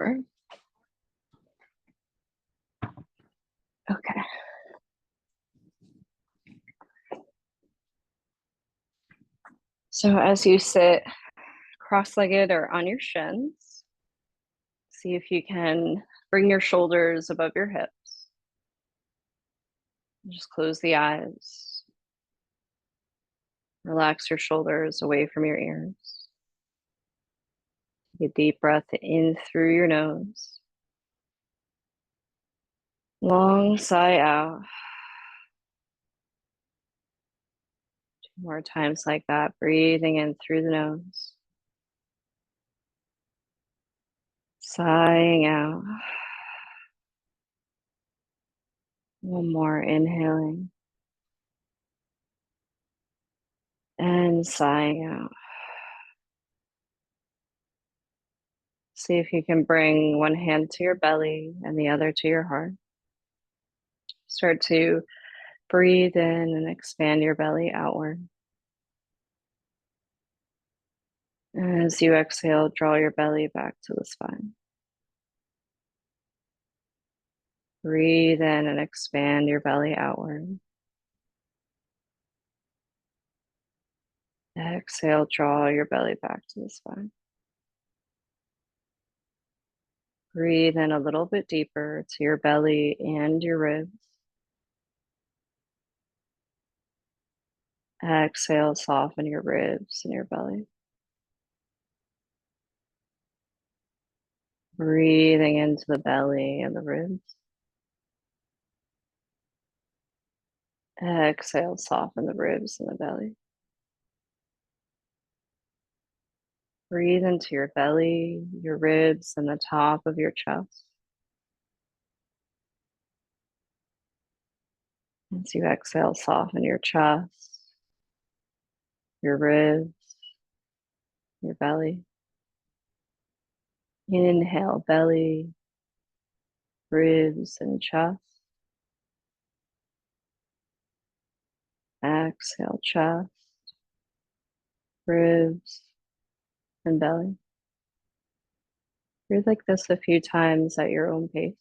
over. Okay. So as you sit cross-legged or on your shins, see if you can bring your shoulders above your hips. Just close the eyes. Relax your shoulders away from your ears. Take a deep breath in through your nose. Long sigh out. 2 more times like that, breathing in through the nose. Sighing out. One more, inhaling. And sighing out. See if you can bring one hand to your belly and the other to your heart. Start to breathe in and expand your belly outward. As you exhale, draw your belly back to the spine. Breathe in and expand your belly outward. Exhale, draw your belly back to the spine. Breathe in a little bit deeper to your belly and your ribs. Exhale, soften your ribs and your belly. Breathing into the belly and the ribs. Exhale, soften the ribs and the belly. Breathe into your belly, your ribs, and the top of your chest. As you exhale, soften your chest, your ribs, your belly. Inhale, belly, ribs, and chest. Exhale, chest, ribs, and belly. Breathe like this a few times at your own pace.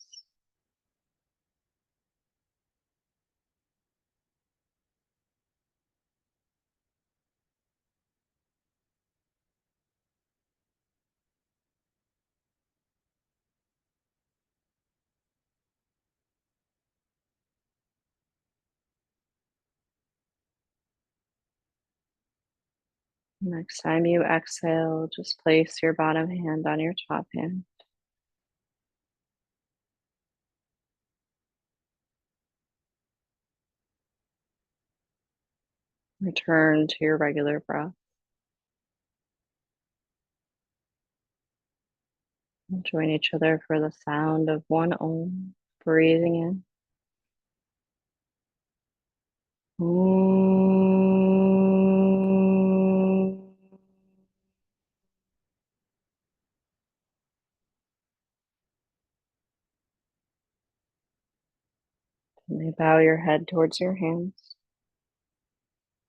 Next time you exhale, just place your bottom hand on your top hand. Return to your regular breath. And join each other for the sound of one Om. Breathing in. Om. And bow your head towards your hands.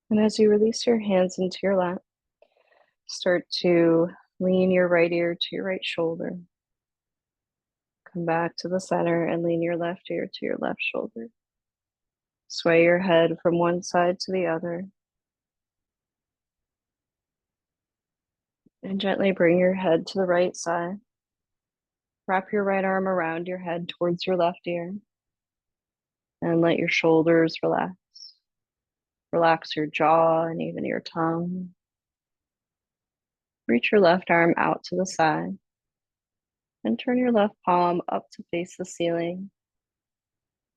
And as you release your hands into your lap, start to lean your right ear to your right shoulder. Come back to the center and lean your left ear to your left shoulder. Sway your head from one side to the other. And gently bring your head to the right side. Wrap your right arm around your head towards your left ear. And let your shoulders relax. Relax your jaw and even your tongue. Reach your left arm out to the side. And turn your left palm up to face the ceiling.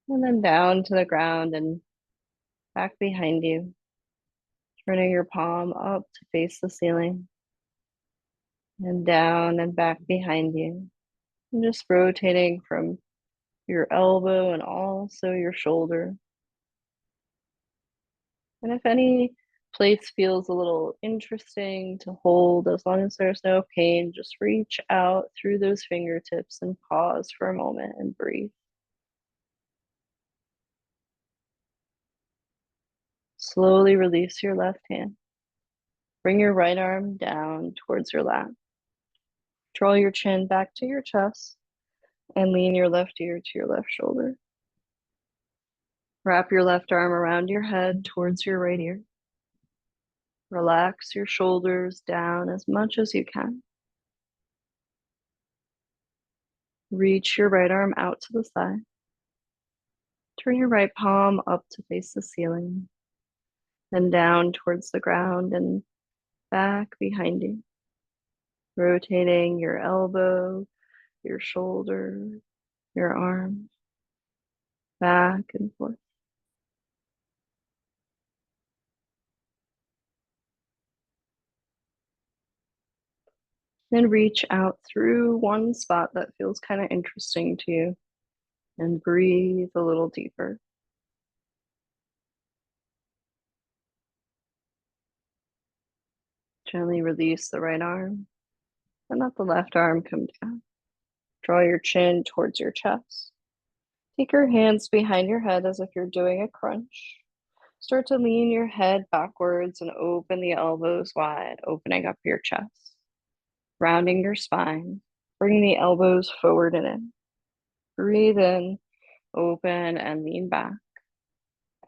And then down to the ground and back behind you. Turning your palm up to face the ceiling. And down and back behind you. And just rotating from your elbow and also your shoulder. And if any place feels a little interesting to hold, as long as there's no pain, just reach out through those fingertips and pause for a moment and breathe. Slowly release your left hand. Bring your right arm down towards your lap. Draw your chin back to your chest and lean your left ear to your left shoulder. Wrap your left arm around your head towards your right ear. Relax your shoulders down as much as you can. Reach your right arm out to the side. Turn your right palm up to face the ceiling, then down towards the ground and back behind you. Rotating your elbow, your shoulder, your arm, back and forth. Then reach out through one spot that feels kind of interesting to you and breathe a little deeper. Gently release the right arm and let the left arm come down. Draw your chin towards your chest. Take your hands behind your head as if you're doing a crunch. Start to lean your head backwards and open the elbows wide, opening up your chest. Rounding your spine. Bring the elbows forward and in. Breathe in, open and lean back.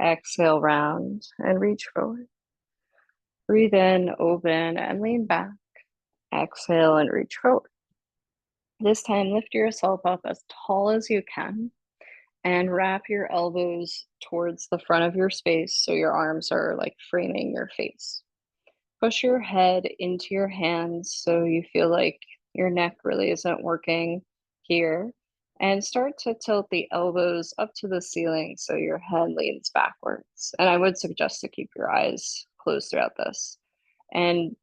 Exhale, round and reach forward. Breathe in, open and lean back. Exhale and reach forward. This time, lift yourself up as tall as you can and wrap your elbows towards the front of your space so your arms are like framing your face. Push your head into your hands so you feel like your neck really isn't working here. And start to tilt the elbows up to the ceiling so your head leans backwards. And I would suggest to keep your eyes closed throughout this. And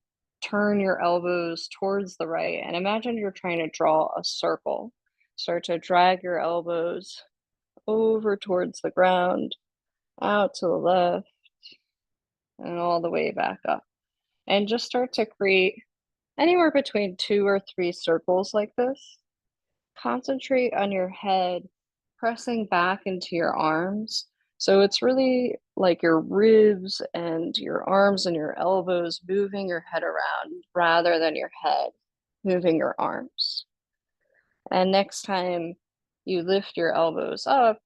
turn your elbows towards the right. And imagine you're trying to draw a circle. Start to drag your elbows over towards the ground, out to the left, and all the way back up. And just start to create anywhere between 2 or 3 circles like this. Concentrate on your head pressing back into your arms. So it's really like your ribs and your arms and your elbows moving your head around rather than your head moving your arms. And next time you lift your elbows up,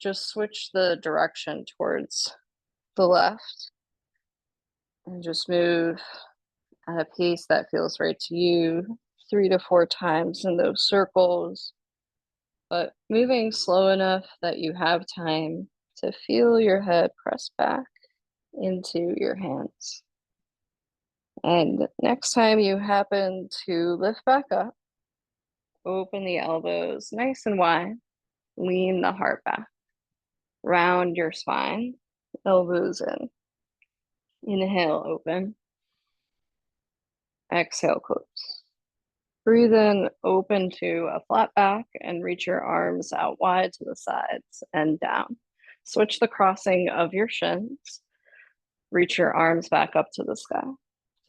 just switch the direction towards the left and just move at a pace that feels right to you, 3 to 4 times in those circles, but moving slow enough that you have time to feel your head press back into your hands. And next time you happen to lift back up, open the elbows nice and wide, lean the heart back, round your spine, elbows in. Inhale, open. Exhale, close. Breathe in, open to a flat back and reach your arms out wide to the sides and down. Switch the crossing of your shins. Reach your arms back up to the sky.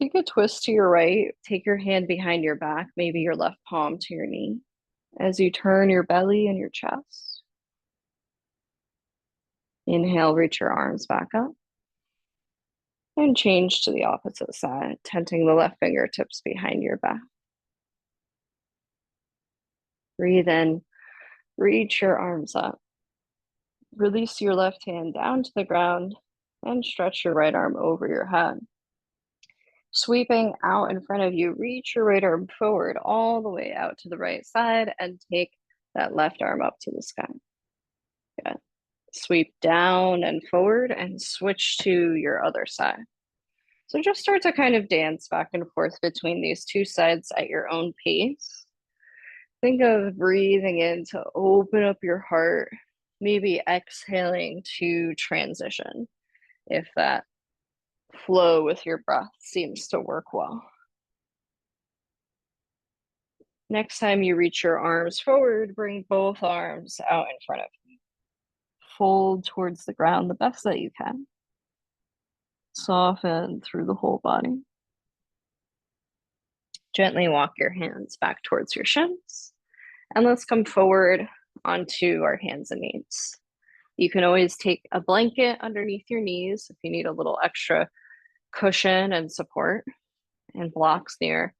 Take a twist to your right. Take your hand behind your back, maybe your left palm to your knee, as you turn your belly and your chest. Inhale, reach your arms back up. And change to the opposite side, tenting the left fingertips behind your back. Breathe in, reach your arms up. Release your left hand down to the ground and stretch your right arm over your head. Sweeping out in front of you, reach your right arm forward all the way out to the right side and take that left arm up to the sky. Good. Sweep down and forward and switch to your other side. So just start to kind of dance back and forth between these two sides at your own pace. Think of breathing in to open up your heart, maybe exhaling to transition, if that flow with your breath seems to work well. Next time you reach your arms forward, bring both arms out in front of you. Fold towards the ground the best that you can. Soften through the whole body. Gently walk your hands back towards your shins. And let's come forward onto our hands and knees. You can always take a blanket underneath your knees if you need a little extra cushion and support, and blocks near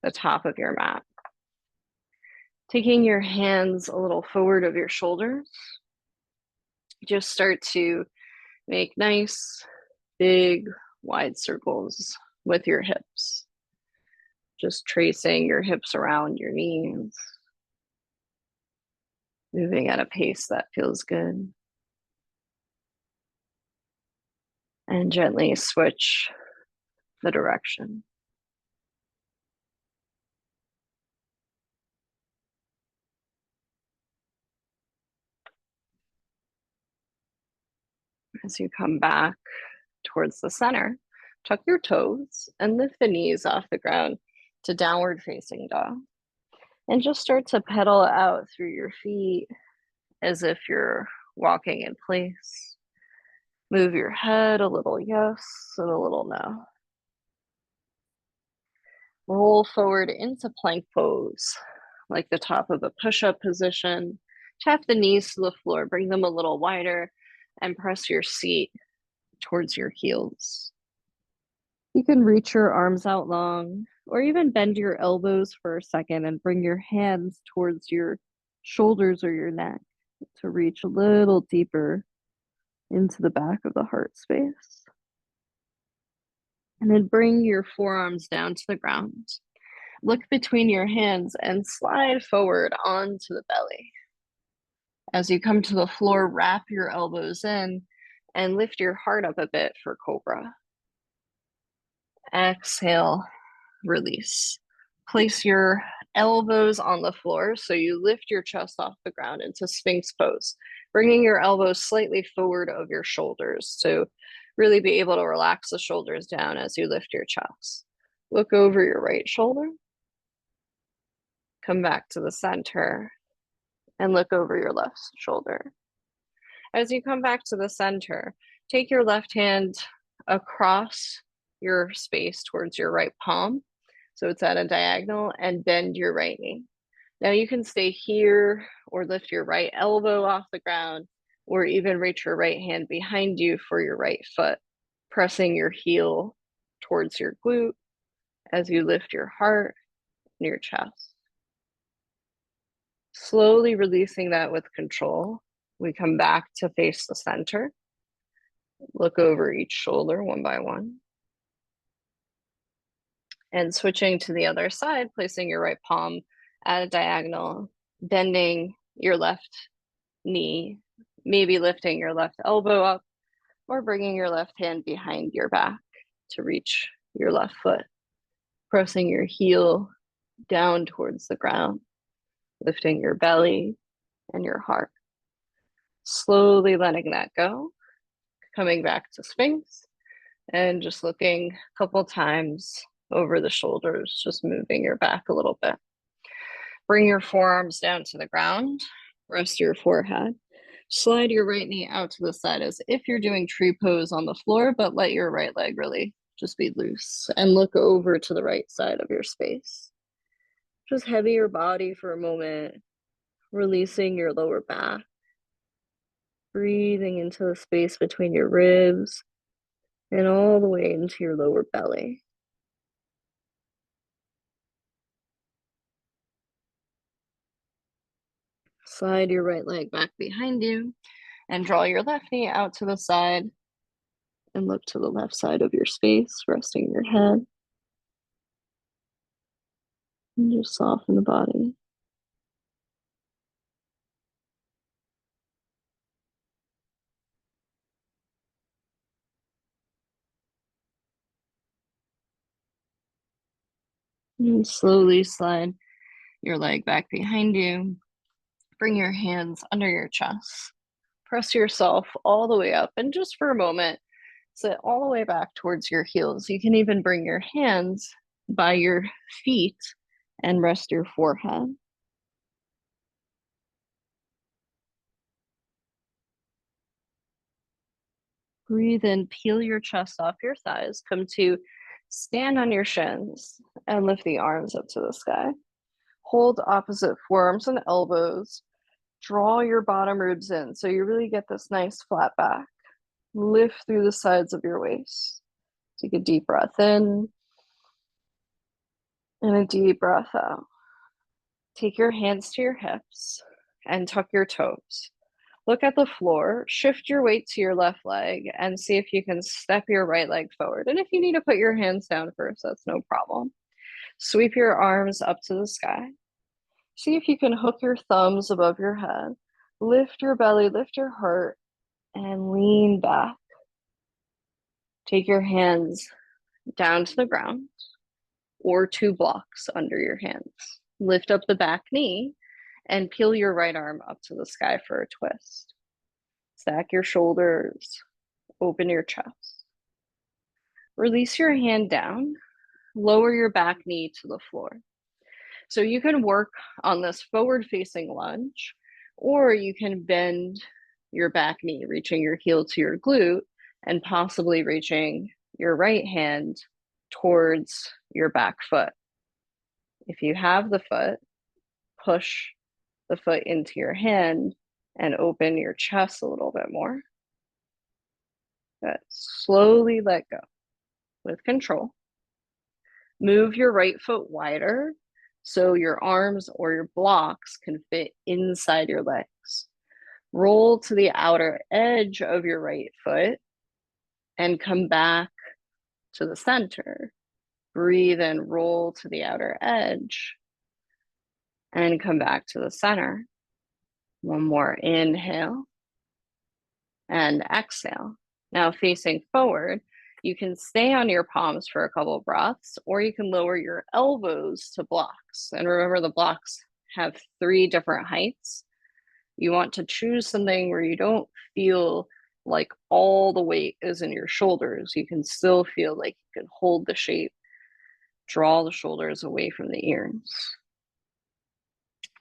the top of your mat. Taking your hands a little forward of your shoulders, just start to make nice, big, wide circles with your hips. Just tracing your hips around your knees, moving at a pace that feels good. And gently switch the direction. As you come back towards the center, tuck your toes and lift the knees off the ground to downward facing dog. And just start to pedal out through your feet as if you're walking in place. Move your head a little yes and a little no. Roll forward into plank pose, like the top of a push-up position. Tap the knees to the floor, bring them a little wider, and press your seat towards your heels. You can reach your arms out long, or even bend your elbows for a second and bring your hands towards your shoulders or your neck to reach a little deeper into the back of the heart space. And then bring your forearms down to the ground. Look between your hands and slide forward onto the belly. As you come to the floor, wrap your elbows in and lift your heart up a bit for cobra. Exhale, release. Place your elbows on the floor so you lift your chest off the ground into Sphinx pose, bringing your elbows slightly forward of your shoulders to really be able to relax the shoulders down as you lift your chest. Look over your right shoulder. Come back to the center and look over your left shoulder. As you come back to the center, take your left hand across your space towards your right palm. So it's at a diagonal, and bend your right knee. Now you can stay here or lift your right elbow off the ground, or even reach your right hand behind you for your right foot, pressing your heel towards your glute as you lift your heart and your chest. Slowly releasing that with control, we come back to face the center. Look over each shoulder one by one. And switching to the other side, placing your right palm at a diagonal, bending your left knee, maybe lifting your left elbow up, or bringing your left hand behind your back to reach your left foot, pressing your heel down towards the ground, lifting your belly and your heart. Slowly letting that go, coming back to Sphinx, and just looking a couple times over the shoulders, just moving your back a little bit. Bring your forearms down to the ground, rest your forehead. Slide your right knee out to the side as if you're doing tree pose on the floor, but let your right leg really just be loose and look over to the right side of your space. Just heavy your body for a moment, releasing your lower back, breathing into the space between your ribs and all the way into your lower belly. Slide your right leg back behind you and draw your left knee out to the side and look to the left side of your space, resting your head. And just soften the body. And slowly slide your leg back behind you. Bring your hands under your chest. Press yourself all the way up, and just for a moment, sit all the way back towards your heels. You can even bring your hands by your feet and rest your forehead. Breathe in, peel your chest off your thighs. Come to stand on your shins and lift the arms up to the sky. Hold opposite forearms and elbows. Draw your bottom ribs in so you really get this nice flat back. Lift through the sides of your waist. Take a deep breath in and a deep breath out. Take your hands to your hips and tuck your toes. Look at the floor, shift your weight to your left leg, and see if you can step your right leg forward. And if you need to put your hands down first, that's no problem. Sweep your arms up to the sky. See if you can hook your thumbs above your head. Lift your belly, lift your heart, and lean back. Take your hands down to the ground or 2 blocks under your hands. Lift up the back knee and peel your right arm up to the sky for a twist. Stack your shoulders, open your chest. Release your hand down, lower your back knee to the floor. So you can work on this forward facing lunge, or you can bend your back knee, reaching your heel to your glute and possibly reaching your right hand towards your back foot. If you have the foot, push the foot into your hand and open your chest a little bit more. Good. Slowly let go with control. Move your right foot wider so your arms or your blocks can fit inside your legs. Roll to the outer edge of your right foot and come back to the center. Breathe and roll to the outer edge and come back to the center. One more inhale and exhale. Now facing forward, you can stay on your palms for a couple of breaths, or you can lower your elbows to blocks. And remember, the blocks have 3 different heights. You want to choose something where you don't feel like all the weight is in your shoulders. You can still feel like you can hold the shape. Draw the shoulders away from the ears.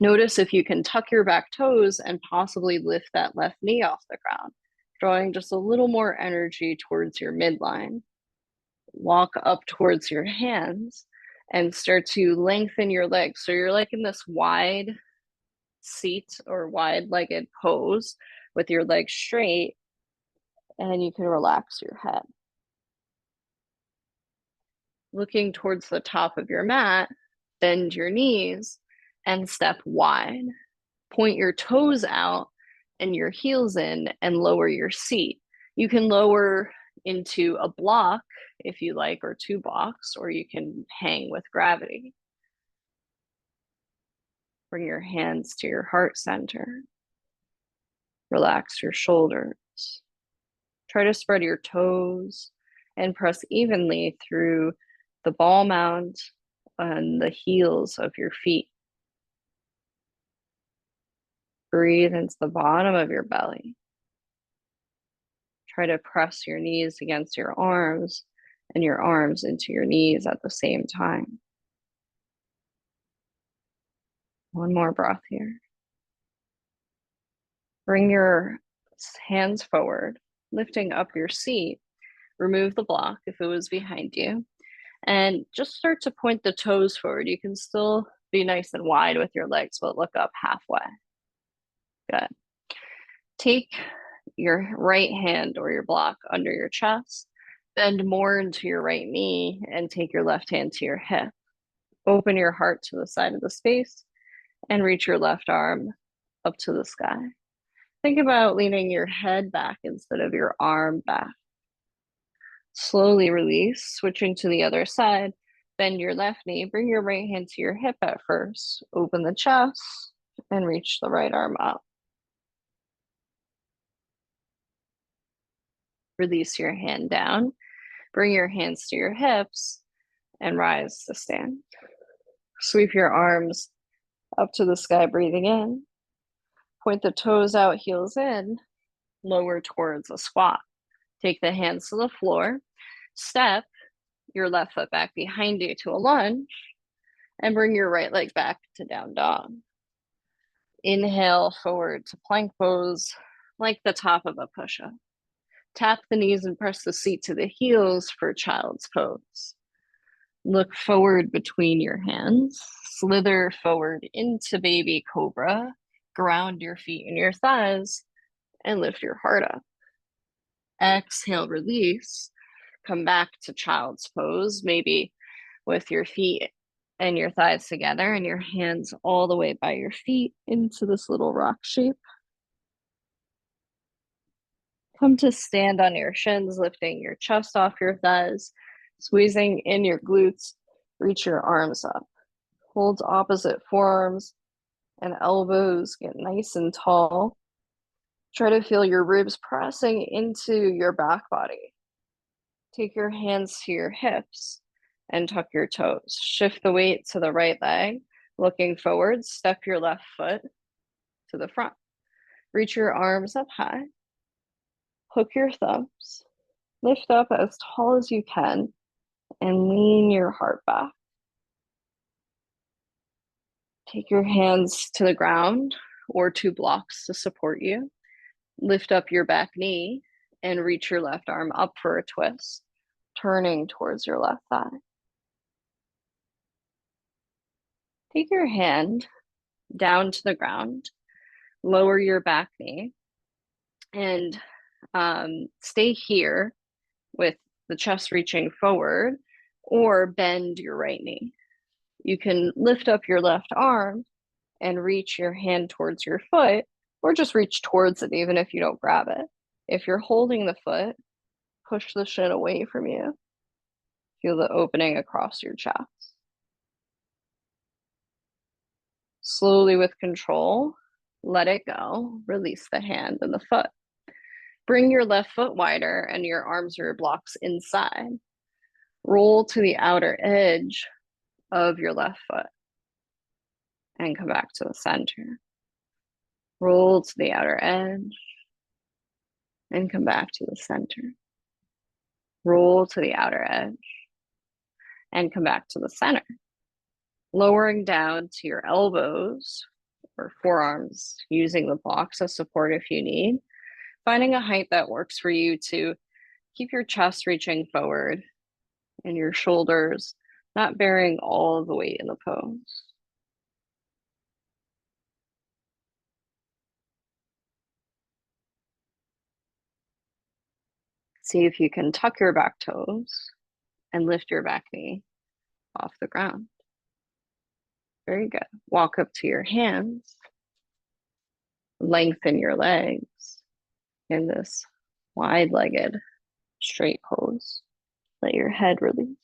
Notice if you can tuck your back toes and possibly lift that left knee off the ground, drawing just a little more energy towards your midline. Walk up towards your hands and start to lengthen your legs. So you're like in this wide seat or wide-legged pose with your legs straight, and you can relax your head. Looking towards the top of your mat, bend your knees and step wide. Point your toes out and your heels in and lower your seat. You can lower into a block if you like, or 2 blocks, or you can hang with gravity. Bring your hands to your heart center. Relax your shoulders. Try to spread your toes and press evenly through the ball mount and the heels of your feet. Breathe into the bottom of your belly. Try to press your knees against your arms and your arms into your knees at the same time. One more breath here. Bring your hands forward, lifting up your seat. Remove the block if it was behind you. And just start to point the toes forward. You can still be nice and wide with your legs, but look up halfway. Good. Take your right hand or your block under your chest. Bend more into your right knee and take your left hand to your hip. Open your heart to the side of the space and reach your left arm up to the sky. Think about leaning your head back instead of your arm back. Slowly release, switching to the other side. Bend your left knee, bring your right hand to your hip at first. Open the chest and reach the right arm up. Release your hand down. Bring your hands to your hips and rise to stand. Sweep your arms up to the sky, breathing in. Point the toes out, heels in. Lower towards a squat. Take the hands to the floor. Step your left foot back behind you to a lunge and bring your right leg back to down dog. Inhale forward to plank pose, like the top of a push-up. Tap the knees and press the seat to the heels for child's pose. Look forward between your hands. Slither forward into baby cobra. Ground your feet and your thighs and lift your heart up. Exhale, release. Come back to child's pose, maybe with your feet and your thighs together and your hands all the way by your feet into this little rock shape. Come to stand on your shins, lifting your chest off your thighs, squeezing in your glutes. Reach your arms up. Hold opposite forearms and elbows. Get nice and tall. Try to feel your ribs pressing into your back body. Take your hands to your hips and tuck your toes. Shift the weight to the right leg, looking forward. Step your left foot to the front. Reach your arms up high. Hook your thumbs. Lift up as tall as you can and lean your heart back. Take your hands to the ground or two blocks to support you. Lift up your back knee and reach your left arm up for a twist, turning towards your left thigh. Take your hand down to the ground, lower your back knee, and stay here with the chest reaching forward, or bend your right knee. You can lift up your left arm and reach your hand towards your foot, or just reach towards it even if you don't grab it. If you're holding the foot, push the shin away from you. Feel the opening across your chest. Slowly with control, let it go. Release the hand and the foot. Bring your left foot wider and your arms or your blocks inside. Roll to the outer edge of your left foot and come back to the center. Roll to the outer edge and come back to the center. Roll to the outer edge and come back to the center. Lowering down to your elbows or forearms, using the blocks as support if you need. Finding a height that works for you to keep your chest reaching forward and your shoulders not bearing all of the weight in the pose. See if you can tuck your back toes and lift your back knee off the ground. Very good. Walk up to your hands. Lengthen your legs in this wide-legged straight pose. Let your head release.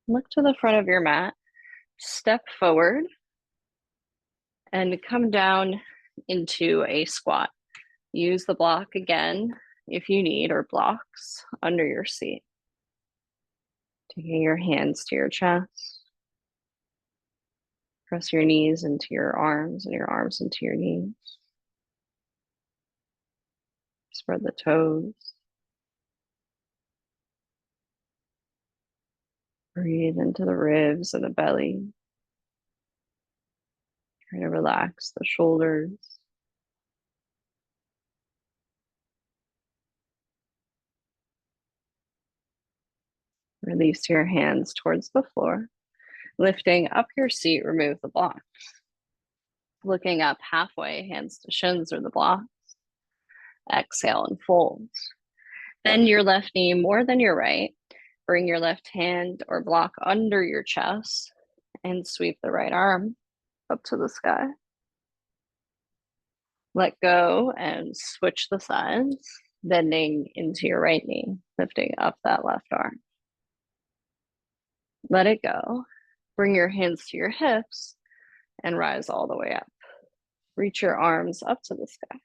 Look to the front of your mat. Step forward and come down into a squat. Use the block again if you need, or blocks under your seat. Taking your hands to your chest. Press your knees into your arms and your arms into your knees. Spread the toes. Breathe into the ribs and the belly. Try to relax the shoulders. Release your hands towards the floor. Lifting up your seat, remove the blocks. Looking up halfway, hands to shins or the blocks. Exhale and fold. Bend your left knee more than your right. Bring your left hand or block under your chest and sweep the right arm up to the sky. Let go and switch the sides, bending into your right knee, lifting up that left arm. Let it go. Bring your hands to your hips and rise all the way up. Reach your arms up to the sky.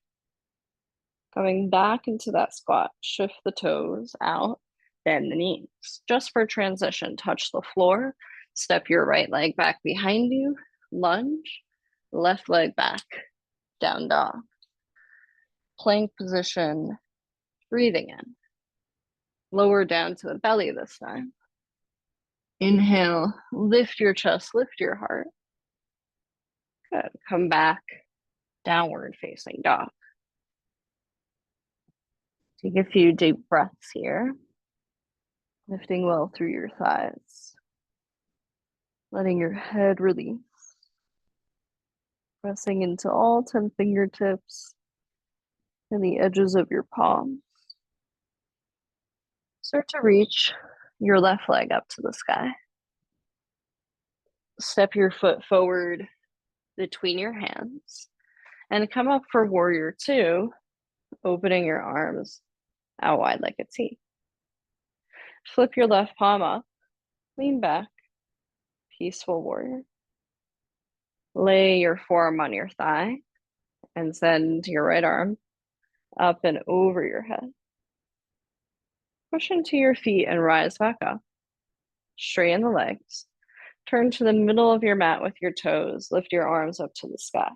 Coming back into that squat, shift the toes out, bend the knees. Just for transition, touch the floor, step your right leg back behind you, lunge, left leg back, down dog. Plank position, breathing in. Lower down to the belly this time. Inhale, lift your chest, lift your heart. Good. Come back, downward facing dog. Take a few deep breaths here. Lifting well through your thighs. Letting your head release. Pressing into all 10 fingertips and the edges of your palms. Start to reach your left leg up to the sky. Step your foot forward between your hands and come up for warrior two, opening your arms out wide like a T. Flip your left palm up, lean back, peaceful warrior. Lay your forearm on your thigh and send your right arm up and over your head. Push into your feet and rise back up. Straighten the legs. Turn to the middle of your mat with your toes. Lift your arms up to the sky.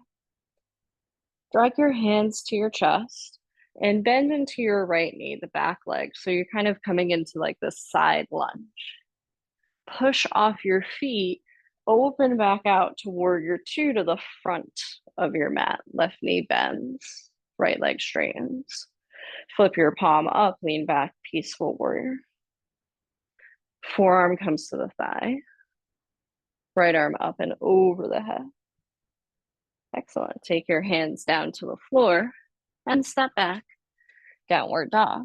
Drag your hands to your chest and bend into your right knee, the back leg. So you're kind of coming into like this side lunge. Push off your feet, open back out to warrior two to the front of your mat. Left knee bends, right leg straightens. Flip your palm up, lean back, peaceful warrior. Forearm comes to the thigh. Right arm up and over the head. Excellent. Take your hands down to the floor and step back, downward dog.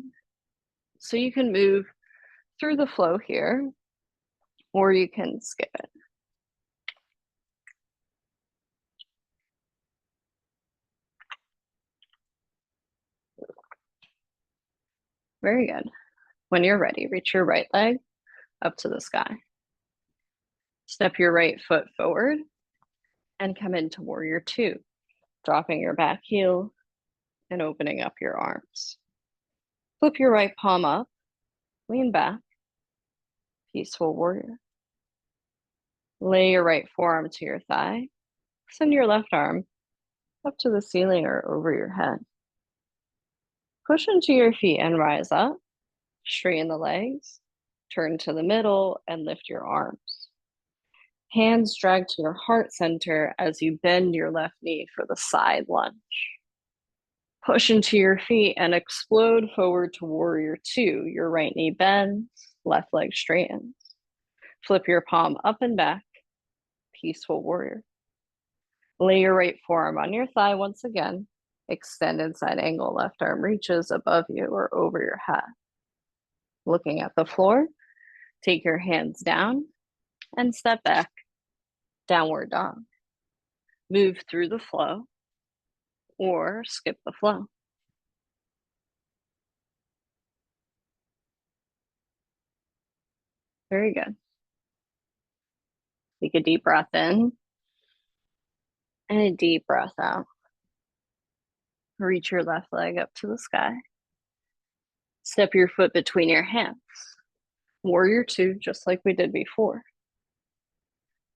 So you can move through the flow here, or you can skip it. Very good. When you're ready, reach your right leg up to the sky. Step your right foot forward and come into warrior two, dropping your back heel and opening up your arms. Flip your right palm up, lean back, peaceful warrior. Lay your right forearm to your thigh. Send your left arm up to the ceiling or over your head. Push into your feet and rise up. Straighten the legs. Turn to the middle and lift your arms. Hands drag to your heart center as you bend your left knee for the side lunge. Push into your feet and explode forward to warrior two. Your right knee bends, left leg straightens. Flip your palm up and back, peaceful warrior. Lay your right forearm on your thigh once again. Extended side angle, left arm reaches above you or over your head. Looking at the floor, take your hands down and step back, downward dog. Move through the flow or skip the flow. Very good. Take a deep breath in and a deep breath out. Reach your left leg up to the sky. Step your foot between your hands. Warrior two, just like we did before.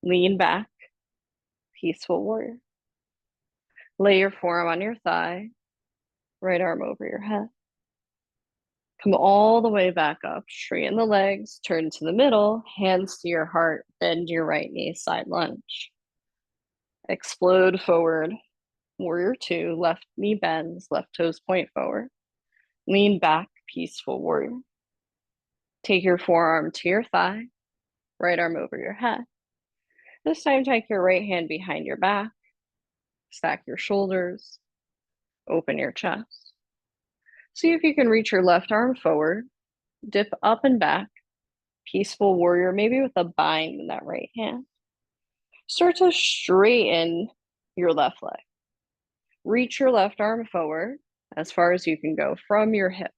Lean back, peaceful warrior. Lay your forearm on your thigh, right arm over your head. Come all the way back up, straighten the legs, turn to the middle, hands to your heart, bend your right knee, side lunge. Explode forward, warrior two, left knee bends, left toes point forward. Lean back, peaceful warrior. Take your forearm to your thigh, right arm over your head. This time, take your right hand behind your back, stack your shoulders, open your chest. See if you can reach your left arm forward, dip up and back, peaceful warrior, maybe with a bind in that right hand. Start to straighten your left leg. Reach your left arm forward as far as you can go from your hip.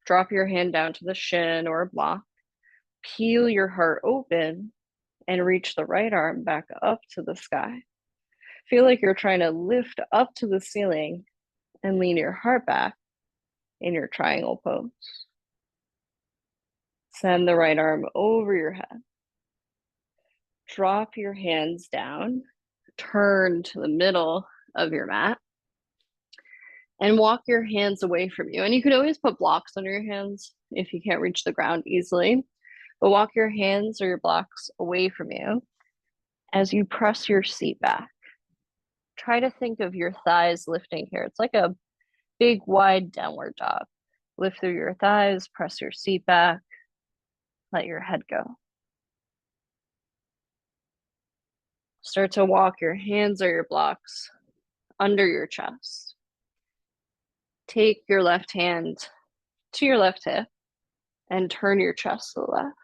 Drop your hand down to the shin or a block. Peel your heart open and reach the right arm back up to the sky. Feel like you're trying to lift up to the ceiling and lean your heart back in your triangle pose. Send the right arm over your head. Drop your hands down. Turn to the middle of your mat and walk your hands away from you. And you can always put blocks under your hands if you can't reach the ground easily, but walk your hands or your blocks away from you as you press your seat back. Try to think of your thighs lifting here. It's like a big, wide downward dog. Lift through your thighs, press your seat back, let your head go. Start to walk your hands or your blocks under your chest. Take your left hand to your left hip And turn your chest to the left.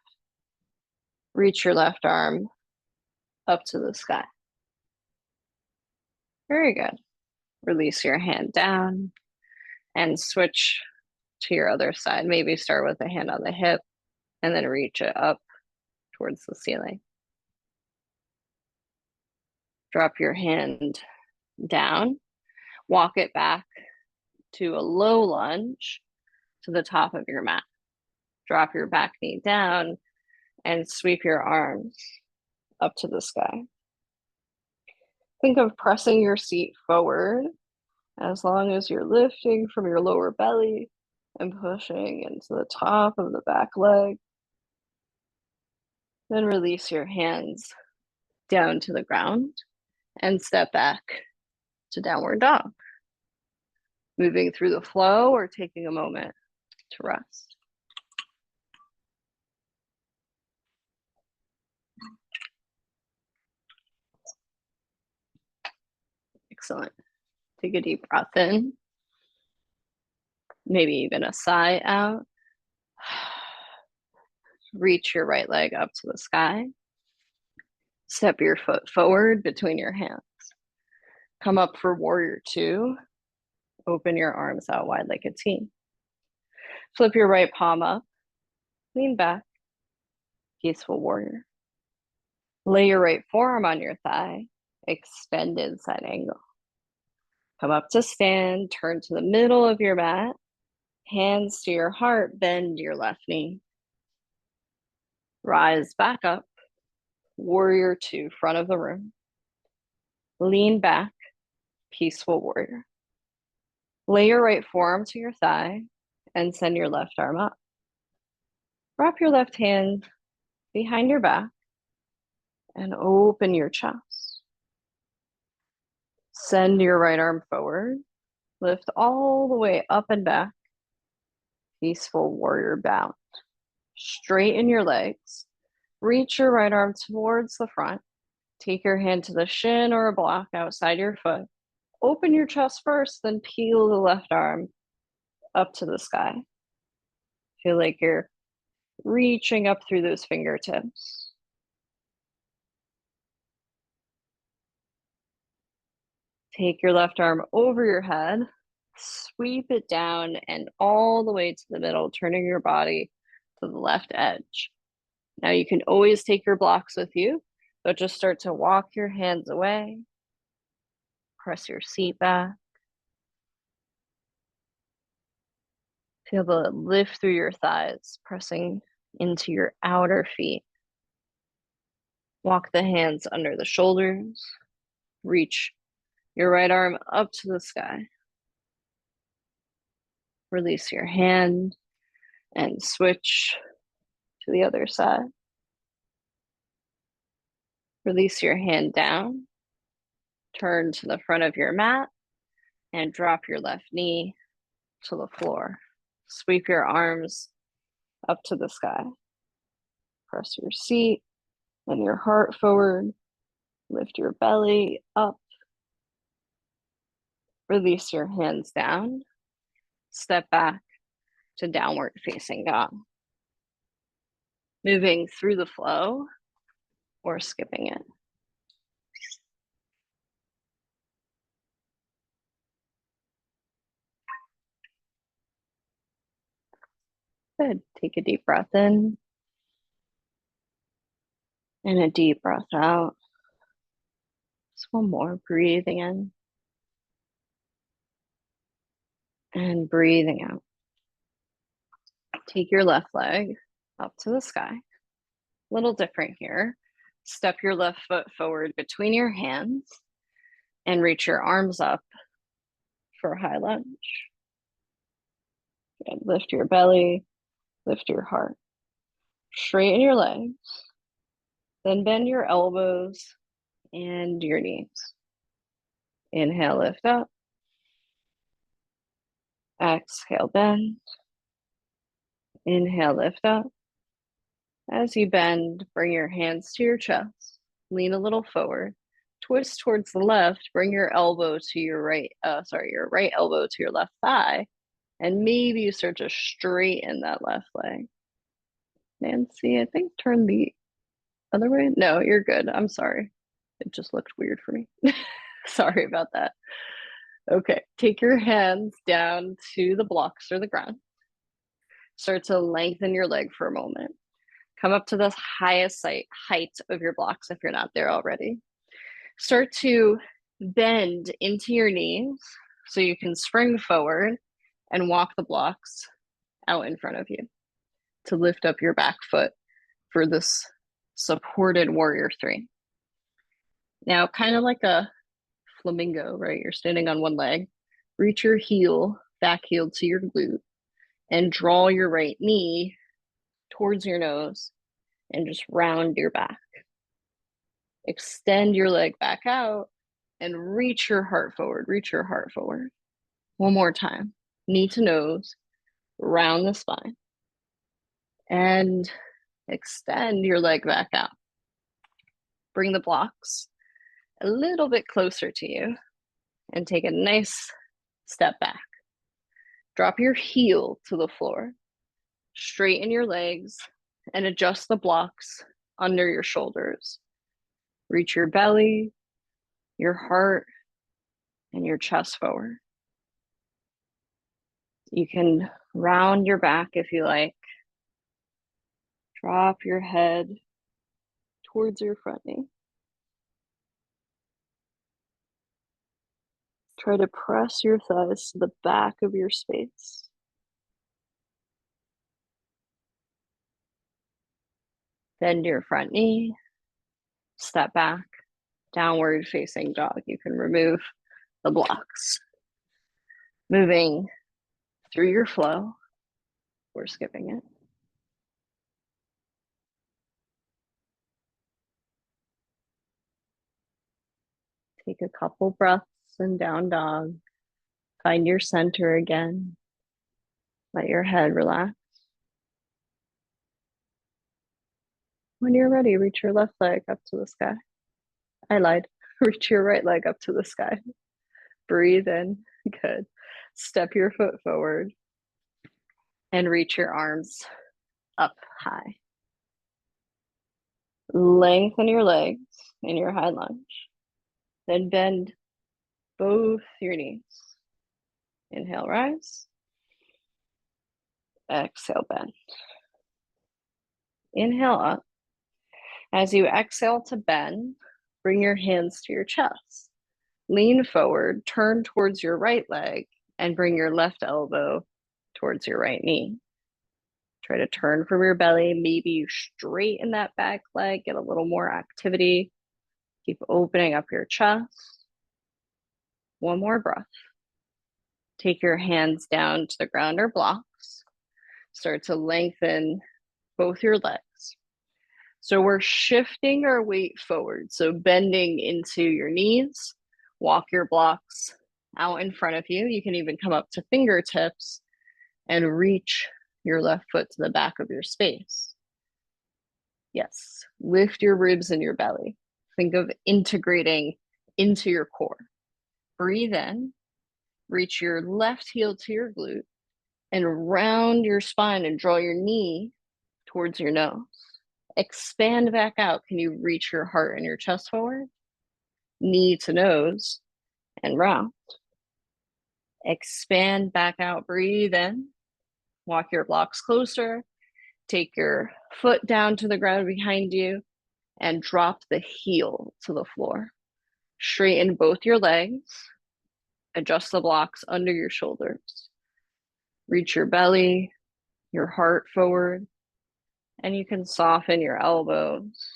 Reach your left arm up to the sky. Very good. Release your hand down and switch to your other side. Maybe start with a hand on the hip and then reach it up towards the ceiling. Drop your hand down, walk it back to a low lunge to the top of your mat. Drop your back knee down and sweep your arms up to the sky. Think of pressing your seat forward as long as you're lifting from your lower belly and pushing into the top of the back leg. Then release your hands down to the ground and step back to downward dog. Moving through the flow or taking a moment to rest. Excellent. Take a deep breath in. Maybe even a sigh out. Reach your right leg up to the sky. Step your foot forward between your hands. Come up for warrior two. Open your arms out wide like a T. Flip your right palm up. Lean back. Peaceful warrior. Lay your right forearm on your thigh. Extended side angle. Come up to stand. Turn to the middle of your mat. Hands to your heart. Bend your left knee. Rise back up. Warrior two, front of the room. Lean back. Peaceful warrior. Lay your right forearm to your thigh and send your left arm up. Wrap your left hand behind your back and open your chest. Send your right arm forward. Lift all the way up and back. Peaceful warrior bound. Straighten your legs. Reach your right arm towards the front. Take your hand to the shin or a block outside your foot. Open your chest first, then peel the left arm up to the sky. Feel like you're reaching up through those fingertips. Take your left arm over your head, sweep it down and all the way to the middle, turning your body to the left edge. Now you can always take your blocks with you, but just start to walk your hands away. Press your seat back. Feel the lift through your thighs, pressing into your outer feet. Walk the hands under the shoulders. Reach your right arm up to the sky. Release your hand and switch to the other side. Release your hand down. Turn to the front of your mat and drop your left knee to the floor. Sweep your arms up to the sky. Press your seat and your heart forward. Lift your belly up. Release your hands down. Step back to downward facing dog. Moving through the flow or skipping it. Good. Take a deep breath in and a deep breath out. Just one more. Breathing in and breathing out. Take your left leg up to the sky. A little different here. Step your left foot forward between your hands and reach your arms up for a high lunge. And lift your belly, lift your heart. Straighten your legs, then bend your elbows and your knees. Inhale, lift up. Exhale, bend. Inhale, lift up. As you bend, bring your hands to your chest. Lean a little forward. Twist towards the left. Bring your elbow to your your right elbow to your left thigh. And maybe you start to straighten that left leg. Nancy, I think turn the other way. No, you're good. I'm sorry. It just looked weird for me. Sorry about that. Okay, take your hands down to the blocks or the ground. Start to lengthen your leg for a moment. Come up to the highest height of your blocks if you're not there already. Start to bend into your knees so you can spring forward and walk the blocks out in front of you to lift up your back foot for this supported warrior three. Now, kind of like a flamingo, right? You're standing on one leg. Reach your back heel to your glute, and draw your right knee towards your nose and just round your back. Extend your leg back out and reach your heart forward. Reach your heart forward. One more time. Knee to nose, round the spine, and extend your leg back out. Bring the blocks a little bit closer to you and take a nice step back. Drop your heel to the floor. Straighten your legs and adjust the blocks under your shoulders. Reach your belly, your heart, and your chest forward. You can round your back if you like. Drop your head towards your front knee. Try to press your thighs to the back of your space. Bend your front knee. Step back. Downward facing dog. You can remove the blocks. Moving through your flow. We're skipping it. Take a couple breaths in down dog. Find your center again. Let your head relax. When you're ready, reach your left leg up to the sky. I lied. Reach your right leg up to the sky. Breathe in. Good. Step your foot forward and reach your arms up high. Lengthen your legs in your high lunge. Then bend both your knees. Inhale, rise. Exhale, bend. Inhale up. As you exhale to bend, bring your hands to your chest. Lean forward, turn towards your right leg, and bring your left elbow towards your right knee. Try to turn from your belly. Maybe you straighten that back leg, get a little more activity. Keep opening up your chest. One more breath. Take your hands down to the ground or blocks. Start to lengthen both your legs. So we're shifting our weight forward. So bending into your knees, walk your blocks out in front of you. You can even come up to fingertips and reach your left foot to the back of your space. Yes, lift your ribs and your belly. Think of integrating into your core. Breathe in, reach your left heel to your glute, and round your spine and draw your knee towards your nose. Expand back out. Can you reach your heart and your chest forward? Knee to nose and round. Expand back out. Breathe in. Walk your blocks closer. Take your foot down to the ground behind you and drop the heel to the floor. Straighten both your legs. Adjust the blocks under your shoulders. Reach your belly, your heart forward, and you can soften your elbows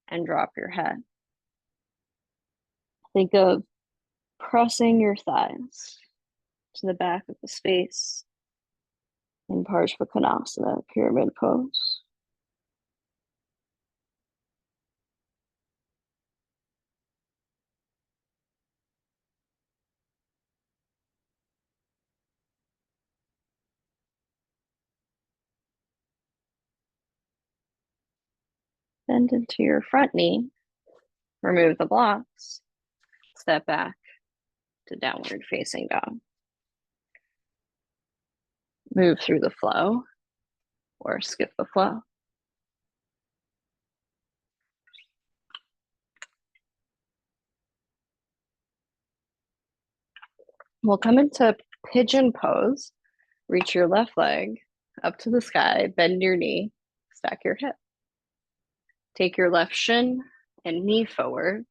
and drop your head. Think of pressing your thighs to the back of the space in Parsvakonasana, pyramid pose. Bend into your front knee, remove the blocks, step back to downward facing dog. Move through the flow or skip the flow. We'll come into pigeon pose. Reach your left leg up to the sky, bend your knee, stack your hip. Take your left shin and knee forward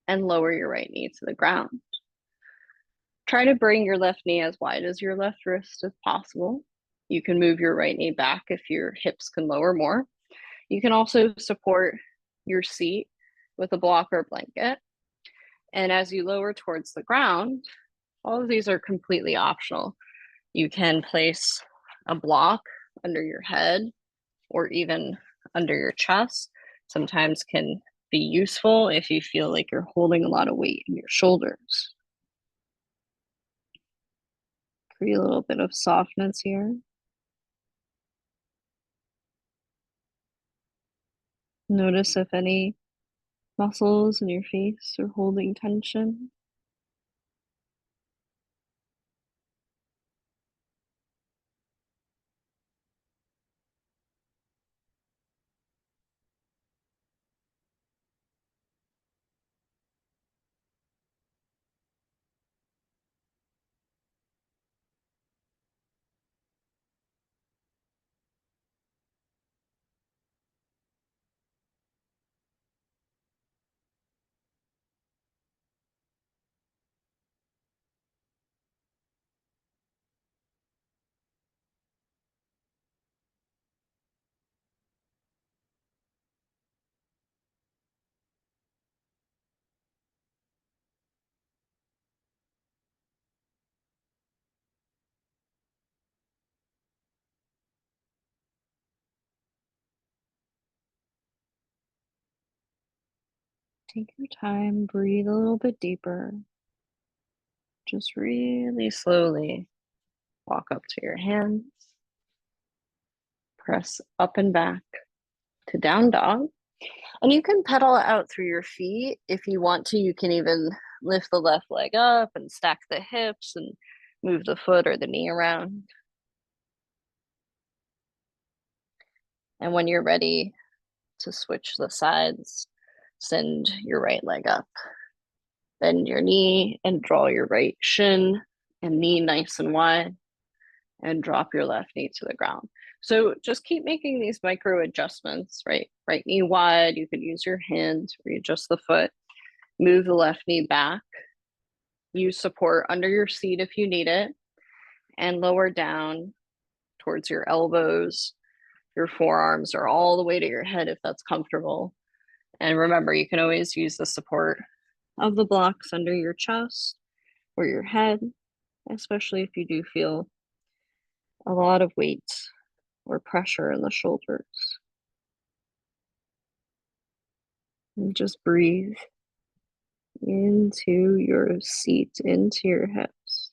and lower your right knee to the ground. Try to bring your left knee as wide as your left wrist as possible. You can move your right knee back if your hips can lower more. You can also support your seat with a block or blanket. And as you lower towards the ground, all of these are completely optional. You can place a block under your head or even under your chest. Sometimes can be useful if you feel like you're holding a lot of weight in your shoulders. Create a little bit of softness here. Notice if any muscles in your face are holding tension. Take your time, breathe a little bit deeper. Just really slowly walk up to your hands, press up and back to down dog. And you can pedal out through your feet. If you want to, you can even lift the left leg up and stack the hips and move the foot or the knee around. And when you're ready to switch the sides, send your right leg up. Bend your knee and draw your right shin and knee nice and wide, and drop your left knee to the ground. So just keep making these micro adjustments, right? Right knee wide, you could use your hand to readjust the foot, move the left knee back, use support under your seat if you need it, and lower down towards your elbows, your forearms, or all the way to your head if that's comfortable. And remember, you can always use the support of the blocks under your chest or your head, especially if you do feel a lot of weight or pressure in the shoulders. And just breathe into your seat, into your hips.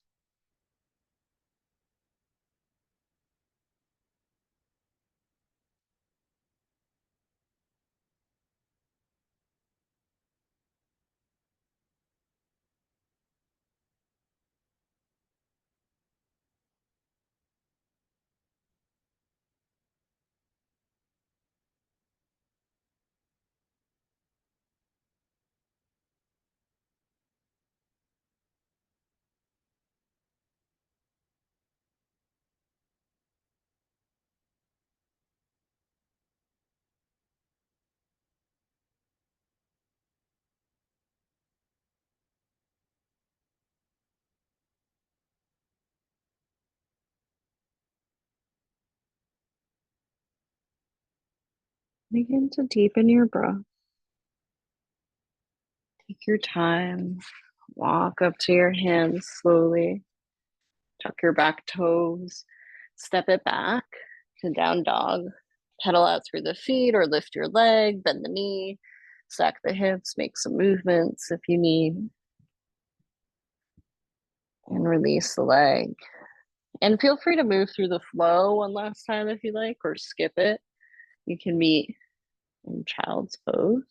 Begin to deepen your breath. Take your time. Walk up to your hands slowly. Tuck your back toes. Step it back to down dog. Pedal out through the feet or lift your leg, bend the knee, stack the hips, make some movements if you need, and release the leg. And feel free to move through the flow one last time if you like, or skip it. You can meet in child's pose.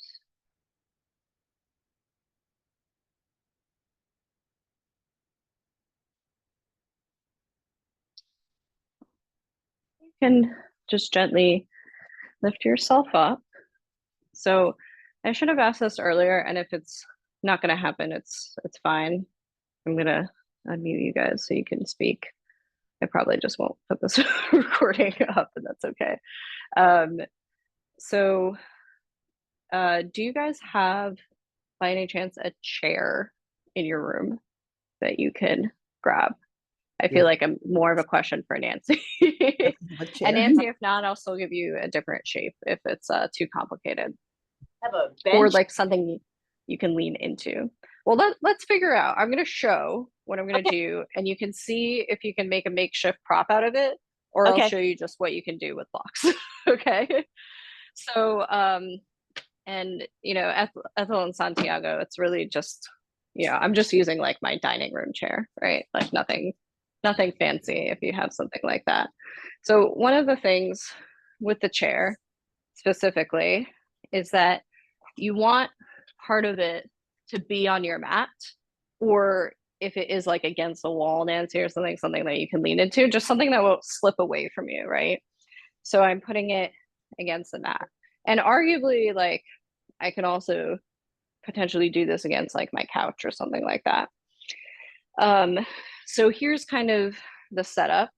You can just gently lift yourself up. So I should have asked this earlier, and if it's not going to happen, it's fine. I'm going to unmute you guys so you can speak. I probably just won't put this recording up, and that's okay. Um, so, do you guys have, by any chance, a chair in your room that you can grab? I feel Yeah, like I'm more of a question for Nancy. a And chair. Nancy, if not, I'll still give you a different shape if it's too complicated, Have a or bench. like something you can lean into. Well, let's figure out. I'm going to show what I'm going to Okay. do, and you can see if you can make a makeshift prop out of it, or I'll Okay. show you just what you can do with blocks. Okay. So, and Ethel and Santiago, it's really just, I'm just using like my dining room chair, right? Like nothing fancy if you have something like that. So one of the things with the chair specifically is that you want part of it to be on your mat, or if it is like against the wall, Nancy, or something that you can lean into, just something that won't slip away from you, right? So I'm putting it against the mat. And arguably, like, I can also potentially do this against like my couch or something like that. Um, so here's kind of the setup.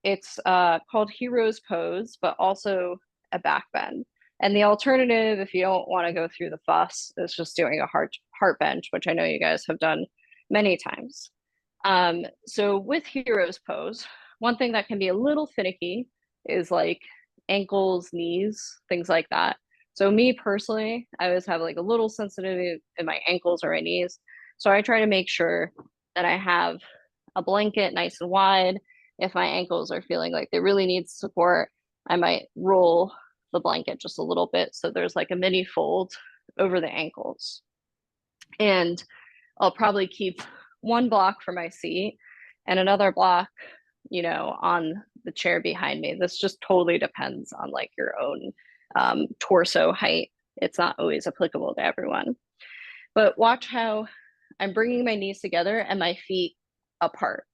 It's called Hero's Pose, but also a back bend. And the alternative, if you don't want to go through the fuss, is just doing a heart bench, which I know you guys have done many times. So with Hero's Pose, one thing that can be a little finicky is like ankles, knees, things like that. So me personally, I always have like a little sensitivity in my ankles or my knees. So I try to make sure that I have a blanket nice and wide. If my ankles are feeling like they really need support, I might roll the blanket just a little bit so there's like a mini fold over the ankles. And I'll probably keep one block for my seat and another block, on the chair behind me. This just totally depends on like your own torso height. It's not always applicable to everyone. But watch how I'm bringing my knees together and my feet apart,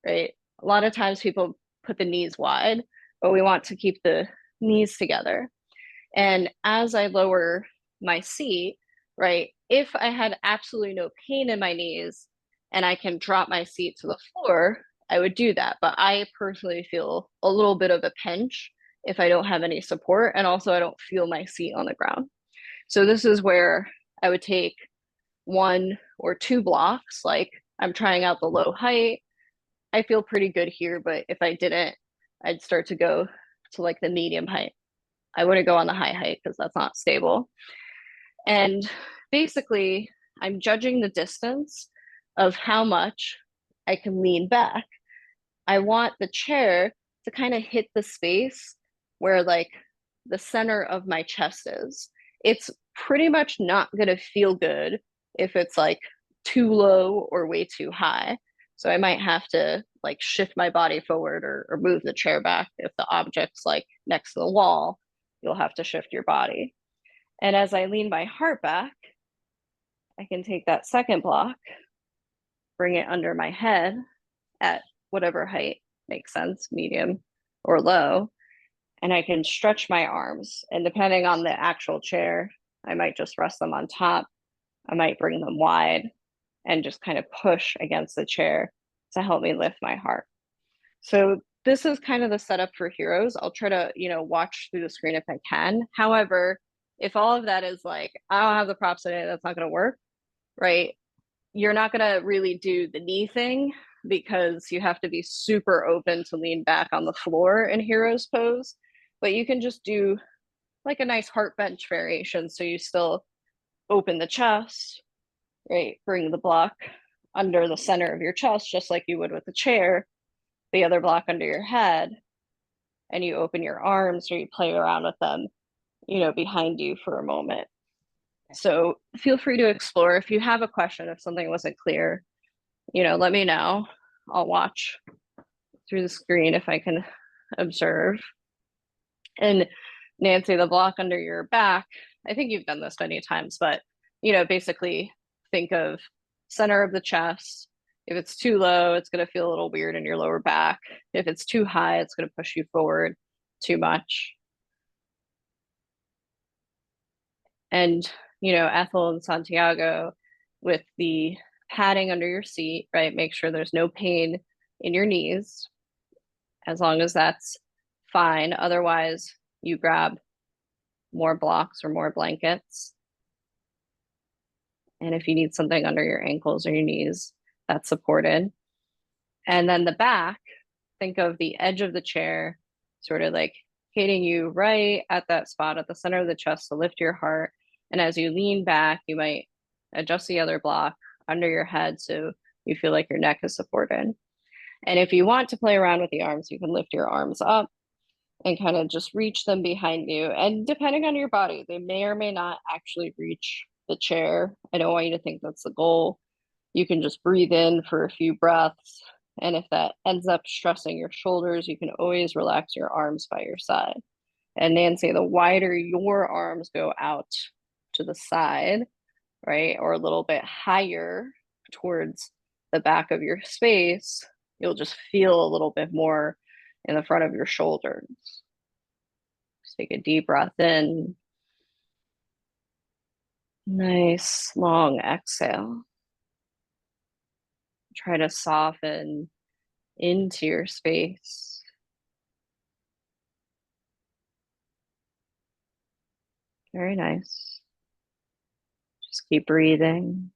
right? A lot of times people put the knees wide, but we want to keep the knees together. And as I lower my seat, right, if I had absolutely no pain in my knees and I can drop my seat to the floor, I would do that. But I personally feel a little bit of a pinch if I don't have any support. And also, I don't feel my seat on the ground. So, this is where I would take one or two blocks. Like I'm trying out the low height. I feel pretty good here, but if I didn't, I'd start to go to like the medium height. I wouldn't go on the high height because that's not stable. And basically, I'm judging the distance of how much I can lean back. I want the chair to kind of hit the space where like the center of my chest is. It's pretty much not going to feel good if it's like too low or way too high. So I might have to like shift my body forward or move the chair back. If the object's like next to the wall, you'll have to shift your body. And as I lean my heart back, I can take that second block, bring it under my head at whatever height makes sense, medium or low, and I can stretch my arms. And depending on the actual chair, I might just rest them on top. I might bring them wide and just kind of push against the chair to help me lift my heart. So this is kind of the setup for heroes. I'll try to, watch through the screen if I can. However, if all of that is like, I don't have the props today, that's not going to work, right? You're not going to really do the knee thing because you have to be super open to lean back on the floor in heroes pose. But you can just do like a nice heart bench variation. So you still open the chest, right? Bring the block under the center of your chest, just like you would with a chair, the other block under your head, and you open your arms or you play around with them, behind you for a moment. So feel free to explore. If you have a question, if something wasn't clear, let me know. I'll watch through the screen if I can observe. And Nancy, the block under your back, I think you've done this many times, but basically think of center of the chest. If it's too low, it's going to feel a little weird in your lower back. If it's too high, it's going to push you forward too much. And Ethel and Santiago with the padding under your seat, right? Make sure there's no pain in your knees, as long as that's fine. Otherwise, you grab more blocks or more blankets. And if you need something under your ankles or your knees, that's supported. And then the back, think of the edge of the chair, sort of like hitting you right at that spot at the center of the chest to lift your heart. And as you lean back, you might adjust the other block under your head so you feel like your neck is supported. And if you want to play around with the arms, you can lift your arms up and kind of just reach them behind you. And depending on your body, they may or may not actually reach the chair. I don't want you to think that's the goal. You can just breathe in for a few breaths. And if that ends up stressing your shoulders, you can always relax your arms by your side. And Nancy, the wider your arms go out to the side, right, or a little bit higher towards the back of your space, you'll just feel a little bit more in the front of your shoulders. Just take a deep breath in. Nice long exhale. Try to soften into your space. Very nice. Just keep breathing.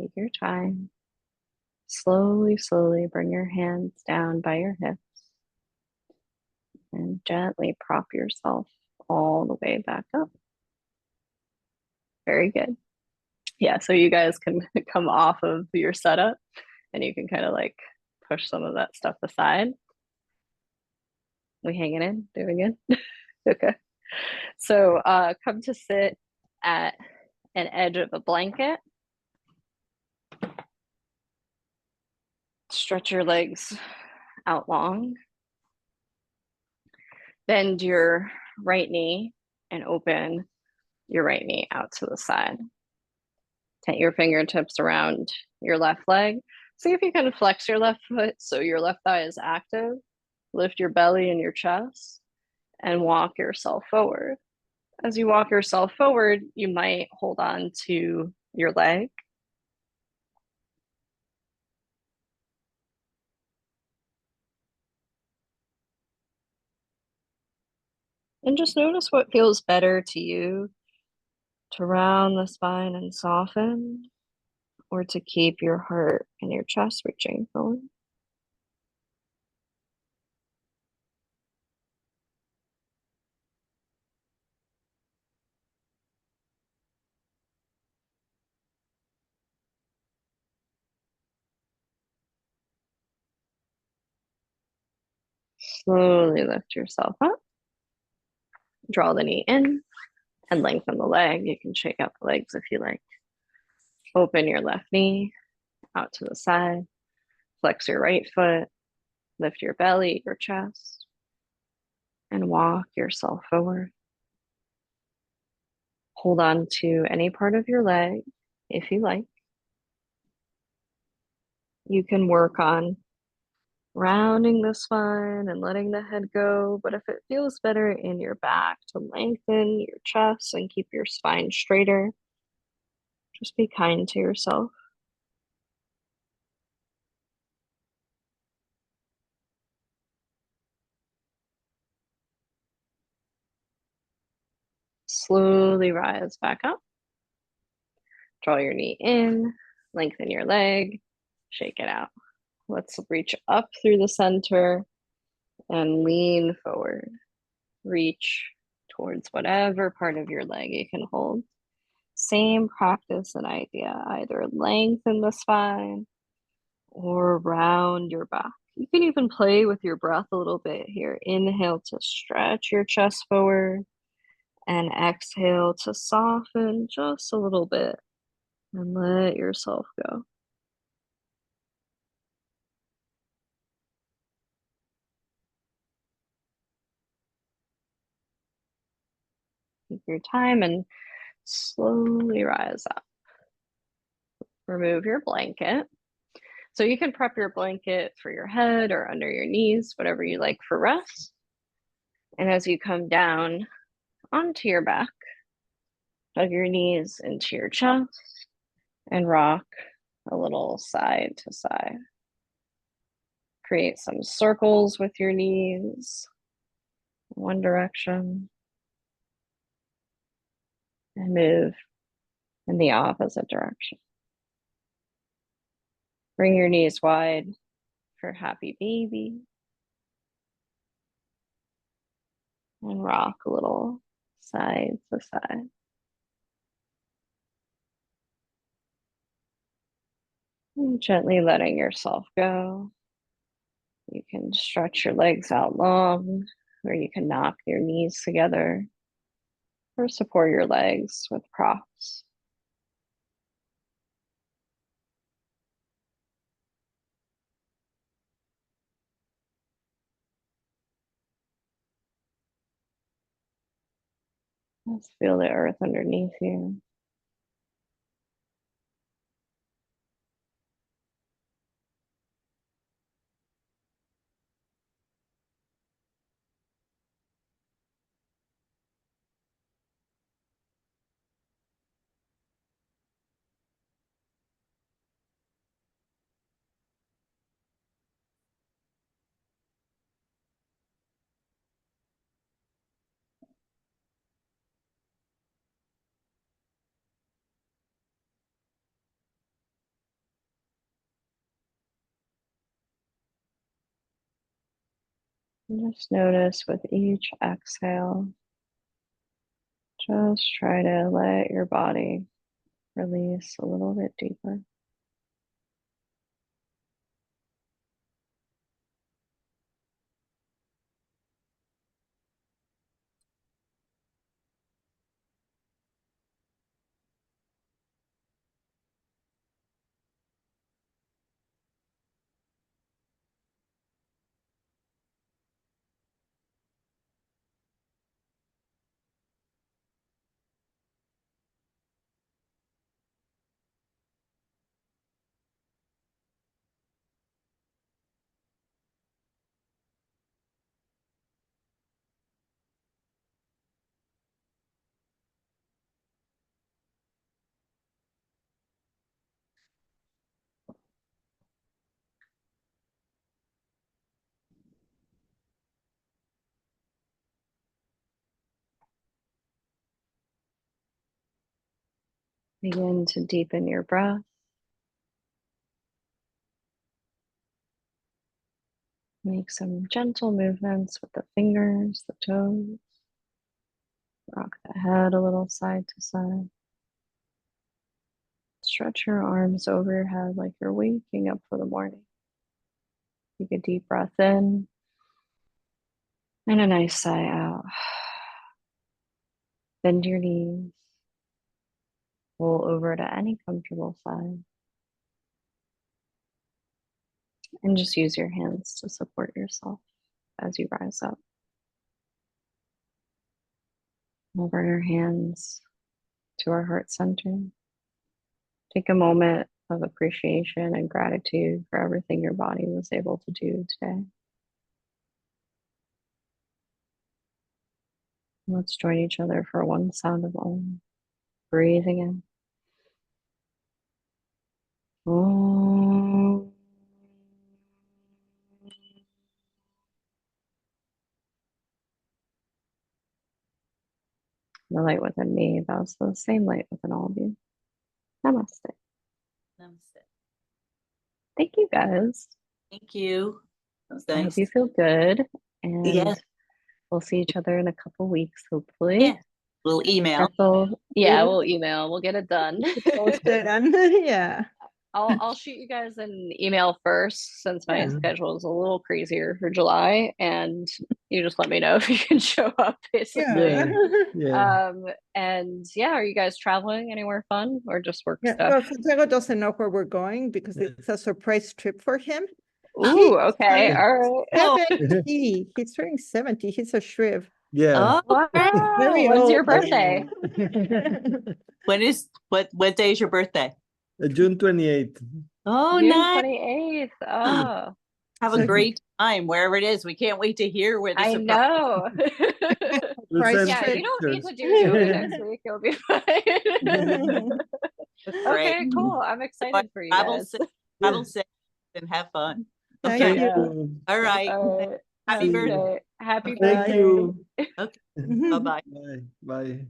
Take your time. Slowly, slowly bring your hands down by your hips and gently prop yourself all the way back up. Very good. Yeah, so you guys can come off of your setup and you can kind of like push some of that stuff aside. We hanging in, doing good? Okay. So come to sit at an edge of a blanket. Stretch your legs out long. Bend your right knee and open your right knee out to the side. Tent your fingertips around your left leg. See if you can flex your left foot so your left thigh is active. Lift your belly and your chest and walk yourself forward. As you walk yourself forward, you might hold on to your leg. And just notice what feels better to you, to round the spine and soften, or to keep your heart and your chest reaching forward. Slowly lift yourself up. Draw the knee in and lengthen the leg. You can shake out the legs if you like. Open your left knee out to the side. Flex your right foot. Lift your belly, your chest, and walk yourself forward. Hold on to any part of your leg if you like. You can work on rounding the spine and letting the head go, but if it feels better in your back to lengthen your chest and keep your spine straighter, just be kind to yourself. Slowly rise back up. Draw your knee in, lengthen your leg, shake it out. Let's reach up through the center and lean forward. Reach towards whatever part of your leg you can hold. Same practice and idea, either lengthen the spine or round your back. You can even play with your breath a little bit here. Inhale to stretch your chest forward and exhale to soften just a little bit and let yourself go. Take your time and slowly rise up. Remove your blanket. So you can prep your blanket for your head or under your knees, whatever you like for rest. And as you come down onto your back, hug your knees into your chest and rock a little side to side. Create some circles with your knees, one direction, and move in the opposite direction. Bring your knees wide for happy baby. And rock a little side to side. And gently letting yourself go. You can stretch your legs out long, or you can knock your knees together, or support your legs with props. Just feel the earth underneath you. And just notice with each exhale, just try to let your body release a little bit deeper. Begin to deepen your breath. Make some gentle movements with the fingers, the toes. Rock the head a little side to side. Stretch your arms over your head like you're waking up for the morning. Take a deep breath in and a nice sigh out. Bend your knees. Roll over to any comfortable side. And just use your hands to support yourself as you rise up. Over your hands to our heart center. Take a moment of appreciation and gratitude for everything your body was able to do today. Let's join each other for one sound of Om. Breathing in. Om. The light within me vows the same light within all of you. Namaste. Namaste. Thank you guys. Thank you. That was I hope nice. you feel good. And Yes. we'll see each other in a couple weeks, hopefully. Yeah. We'll email. Careful. Yeah, we'll email. We'll get it done. Keep it posted on, yeah. I'll shoot you guys an email first since my Yeah. schedule is a little crazier for July, and you just let me know if you can show up, basically. Yeah. Yeah. And yeah, are you guys traveling anywhere fun or just work Yeah, stuff? well, Santiago doesn't know where we're going because Yeah. it's a surprise trip for him. Ooh, okay, all right. Oh. 70. He's turning 70. He's a shriv. Yeah. Oh, great. Very Wow, when's your old. birthday? What day is your birthday? June 28th. Oh, June nice. 28th. Oh, Have So a he- great time wherever it is. We can't wait to hear where the I surprise. know. We'll Price send Yeah, trip. you don't need pictures. to do yoga next week. It'll be fine. That's great. Okay, cool. I'm excited for you Travel guys. safe, travel safe and have fun. Thank Okay. you. you. All right. All right. Happy See you. birthday. Okay. Happy Thank birthday. you. Okay. Mhm. Bye-bye. Bye. Bye.